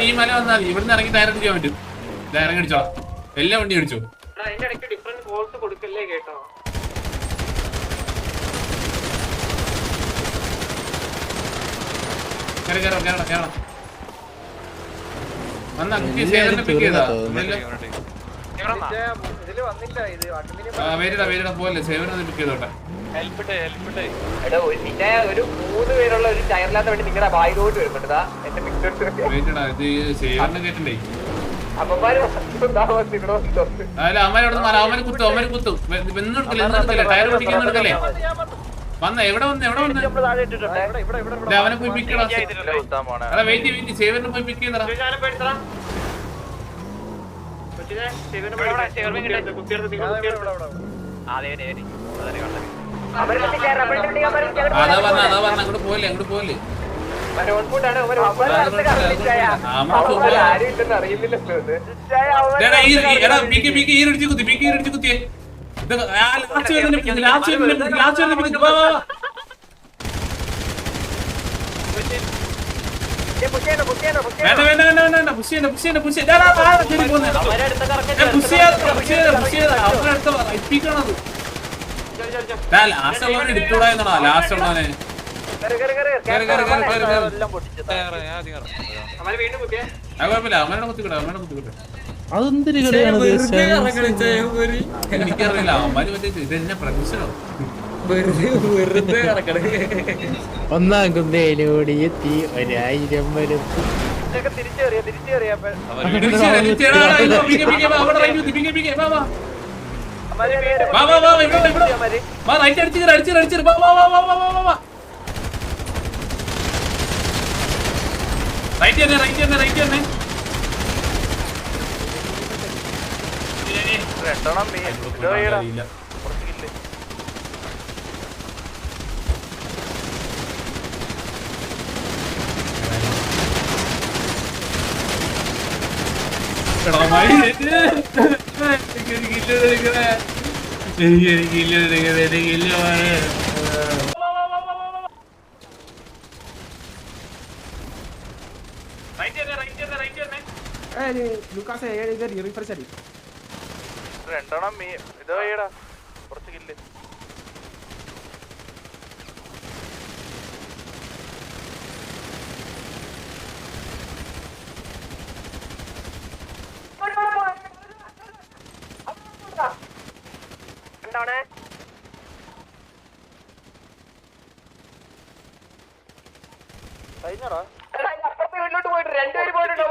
ഈ മല വന്നാൽ ഇവിടുന്ന് ഇറങ്ങി ടയർ അടിക്കാൻ പറ്റും. ഇറങ്ങി അടിച്ചോ, എല്ലാ വണ്ടി അടിച്ചു. കേരളം വന്നാ സേവനെ പിക്ക് ചെയ്താ വേരിടാ പോലെ സേവനെ പിക്ക് ചെയ്തോട്ടെ. ഒരു 3 പേരുള്ള ഒരു ടയറില്ലാത്ത വേണ്ടി നിങ്ങളുടെ ബായിലോട്ട് വരുന്നുണ്ടാ സേവനെ കേട്ടിണ്ടേ. അവന്മാരെ കുത്തും ടയർ പിടിക്കുന്നെടുക്കല്ലേ. വന്ന എവിടെ വന്ന് അവനെ പോയി പിക്ക് ചെയ്യണം. അതാ വെയിറ്റ് സേവനെ പോയി പിക്ക് ചെയ്യുന്നടാ. അതാ പറഞ്ഞ അങ്ങോട്ട് പോലെ കുത്തിയേ. എടുത്തൂടാ എന്നാ ലാസ്റ്റ് ഉള്ളവനെ. കുഴപ്പമില്ല അവനെ കുത്തിക്കൂടെ എനിക്കറിയില്ല. അവന്മാര് മറ്റേ ഇതെന്നെ പ്രതീക്ഷണോ ഒന്നാം കുന്തയിലൂടെ എത്തി 1000 വരും. വീട്ടിലോട്ട് പോയിട്ട് 2 പേര് പോയിട്ടുണ്ട്.